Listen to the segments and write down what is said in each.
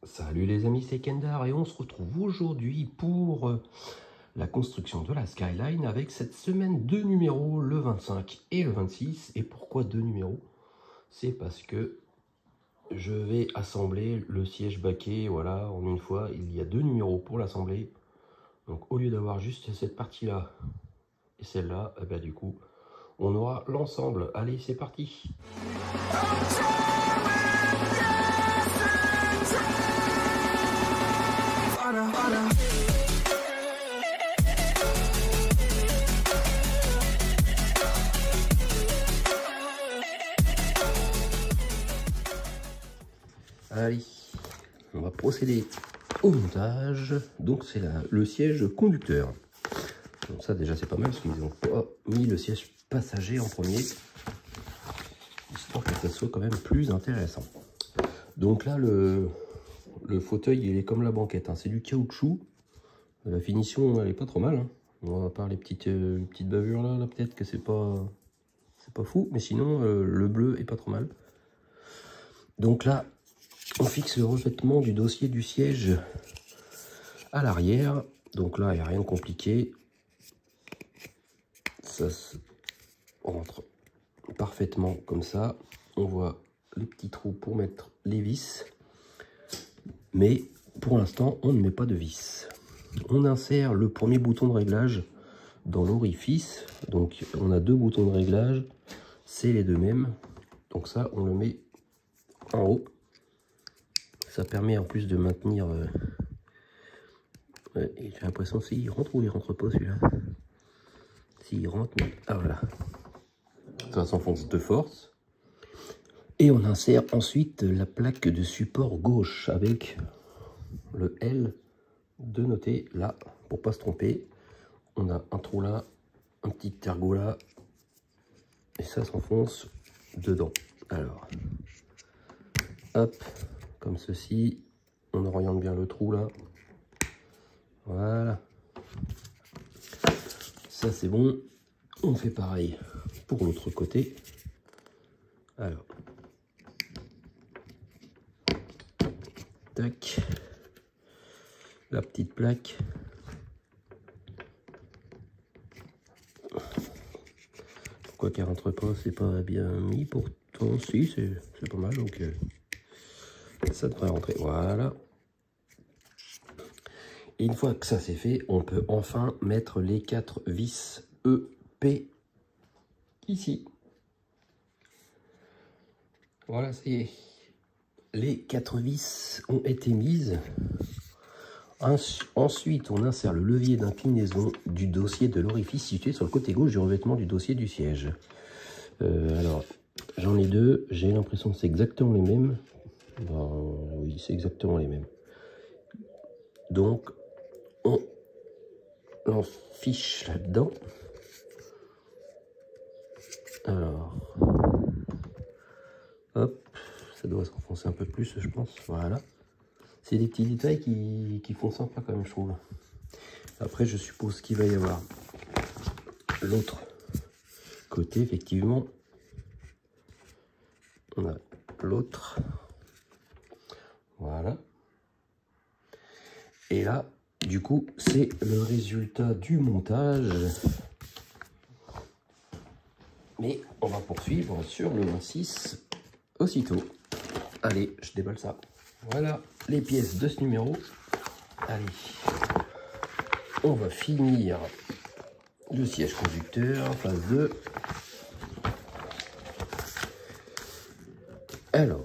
Salut les amis, c'est Kendar et on se retrouve aujourd'hui pour la construction de la Skyline avec cette semaine deux numéros, le 25 et le 26. Et pourquoi deux numéros? C'est parce que je vais assembler le siège baquet, voilà, en une fois. Il y a deux numéros pour l'assembler. Donc au lieu d'avoir juste cette partie-là et celle-là, eh ben, du coup, on aura l'ensemble. Allez, c'est parti! Allez, on va procéder au montage. Donc c'est le siège conducteur. Donc ça déjà c'est pas mal parce qu'ils n'ont pas mis le siège passager en premier, histoire que ça soit quand même plus intéressant. Donc là le fauteuil il est comme la banquette, hein. C'est du caoutchouc. La finition elle est pas trop mal, hein. Bon, à part les petites bavures là peut-être que c'est pas fou, mais sinon le bleu est pas trop mal. Donc là on fixe le revêtement du dossier du siège à l'arrière. Donc là, il n'y a rien de compliqué. Ça se rentre parfaitement comme ça. On voit les petits trous pour mettre les vis. Mais pour l'instant, on ne met pas de vis. On insère le premier bouton de réglage dans l'orifice. Donc on a deux boutons de réglage. C'est les deux mêmes. Donc ça, on le met en haut. Ça permet en plus de maintenir... j'ai l'impression s'il rentre ou il rentre pas celui-là. S'il rentre, mais... Ah voilà. Ça s'enfonce de force. Et on insère ensuite la plaque de support gauche avec le L de noter là pour pas se tromper. On a un trou là, un petit ergot là. Et ça s'enfonce dedans. Alors, hop, comme ceci. On oriente bien le trou là. Voilà. Ça c'est bon. On fait pareil pour l'autre côté. Alors. Tac. La petite plaque. Pourquoi qu'elle rentre pas? C'est pas bien mis pourtant. Si, c'est pas mal. Donc ça devrait rentrer. Voilà. Et une fois que ça c'est fait, on peut enfin mettre les 4 vis EP ici. Voilà, ça y est. Les 4 vis ont été mises. Ensuite, on insère le levier d'inclinaison du dossier de l'orifice situé sur le côté gauche du revêtement du dossier du siège. Alors, j'en ai deux. J'ai l'impression que c'est exactement les mêmes. Ben, oui, c'est exactement les mêmes. Donc, on l'enfiche là-dedans. Alors, hop, ça doit s'enfoncer un peu plus, je pense. Voilà. C'est des petits détails qui font sympa quand même, je trouve. Après, je suppose qu'il va y avoir l'autre côté, effectivement. On a l'autre. Voilà. Et là, du coup, c'est le résultat du montage. Mais on va poursuivre sur le 26 aussitôt. Allez, je déballe ça. Voilà les pièces de ce numéro. Allez, on va finir le siège conducteur, phase 2. Alors,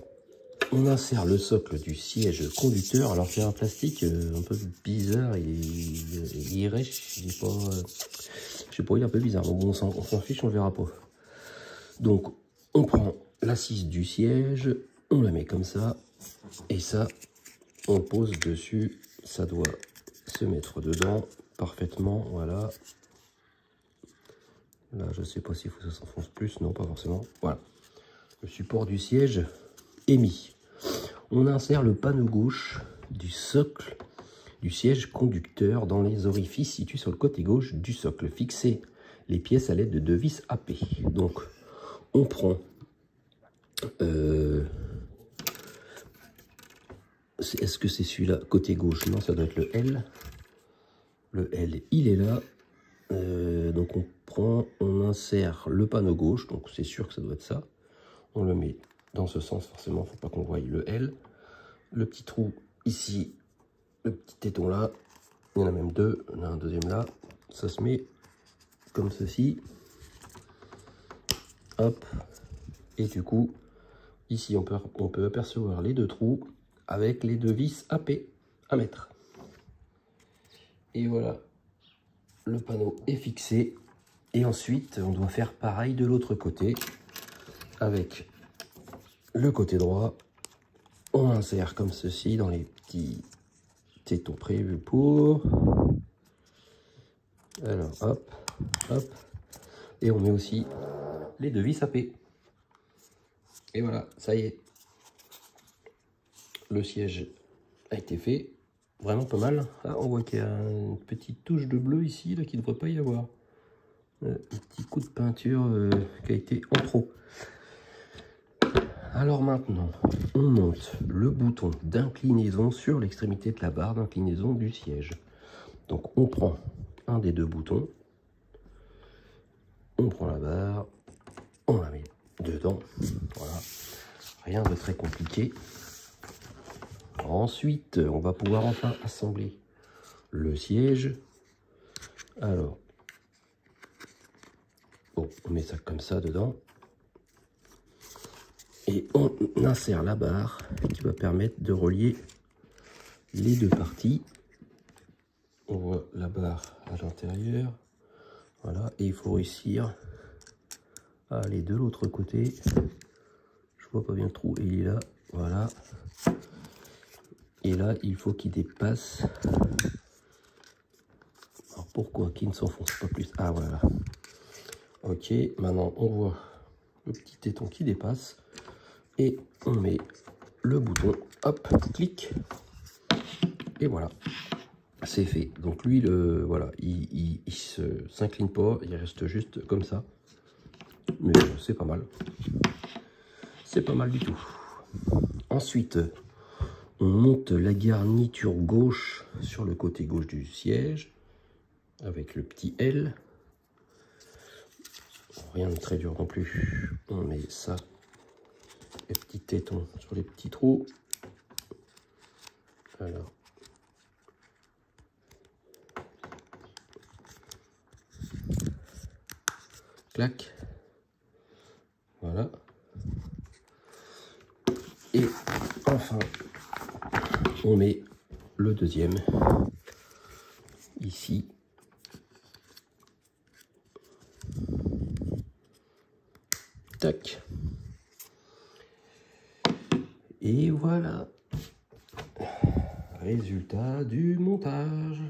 on insère le socle du siège conducteur. Alors, c'est un plastique un peu bizarre. Il est rêche. Il est pas... je sais pas, il est un peu bizarre. Bon, on s'en fiche, on verra pas. Donc, on prend l'assise du siège, on la met comme ça. Et ça, on pose dessus. Ça doit se mettre dedans parfaitement. Voilà. Là, je sais pas s'il faut que ça s'enfonce plus. Non, pas forcément. Voilà. Le support du siège est mis. On insère le panneau gauche du socle du siège conducteur dans les orifices situés sur le côté gauche du socle. Fixez les pièces à l'aide de 2 vis AP. Donc, on prend Est-ce que c'est celui-là côté gauche? Non, ça doit être le L. Le L, il est là. Donc on prend, on insère le panneau gauche, donc c'est sûr que ça doit être ça. On le met dans ce sens, forcément, faut pas qu'on voie le L. Le petit trou ici, le petit téton là, il y en a même deux, on a un deuxième là. Ça se met comme ceci. Hop. Et du coup, ici on peut apercevoir les deux trous avec les deux vis AP à mettre. Et voilà, le panneau est fixé. Et ensuite, on doit faire pareil de l'autre côté avec le côté droit. On insère comme ceci dans les petits tétons prévus pour. Alors, hop, hop. Et on met aussi les deux vis AP. Et voilà, ça y est. Le siège a été fait. Vraiment pas mal. Ah, on voit qu'il y a une petite touche de bleu ici, là, qui ne devrait pas y avoir. Un petit coup de peinture qui a été en trop. Alors maintenant, on monte le bouton d'inclinaison sur l'extrémité de la barre d'inclinaison du siège. Donc on prend un des deux boutons, on prend la barre, on la met dedans. Voilà, rien de très compliqué. Ensuite, on va pouvoir enfin assembler le siège. Alors, bon, on met ça comme ça dedans. Et on insère la barre qui va permettre de relier les deux parties. On voit la barre à l'intérieur. Voilà, et il faut réussir à aller de l'autre côté. Je vois pas bien le trou, il est là. Voilà. Et là, il faut qu'il dépasse. Alors pourquoi qu'il ne s'enfonce pas plus? Ah voilà. Ok, maintenant on voit le petit téton qui dépasse. Et on met le bouton, hop, clic. Et voilà, c'est fait. Donc lui, voilà, il s'incline pas, il reste juste comme ça. Mais c'est pas mal. C'est pas mal du tout. Ensuite, on monte la garniture gauche sur le côté gauche du siège avec le petit L. Rien de très dur non plus. On met ça, les petits tétons sur les petits trous. Alors, clac. Voilà. Et enfin, on met le deuxième ici. Tac. Et voilà. Résultat du montage.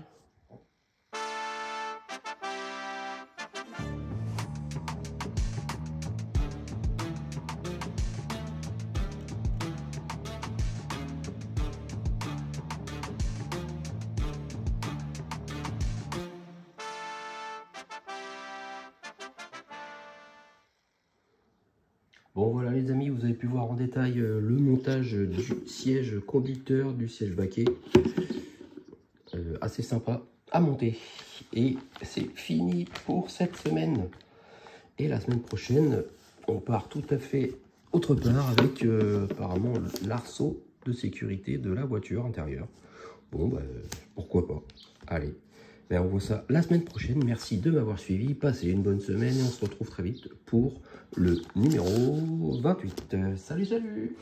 Bon voilà les amis, vous avez pu voir en détail le montage du siège conducteur, du siège baquet. Assez sympa à monter. Et c'est fini pour cette semaine. Et la semaine prochaine, on part tout à fait autre part avec apparemment l'arceau de sécurité de la voiture intérieure. Bon, bah, pourquoi pas. Allez, ben, on voit ça la semaine prochaine. Merci de m'avoir suivi. Passez une bonne semaine et on se retrouve très vite pour le numéro 28. Salut, salut!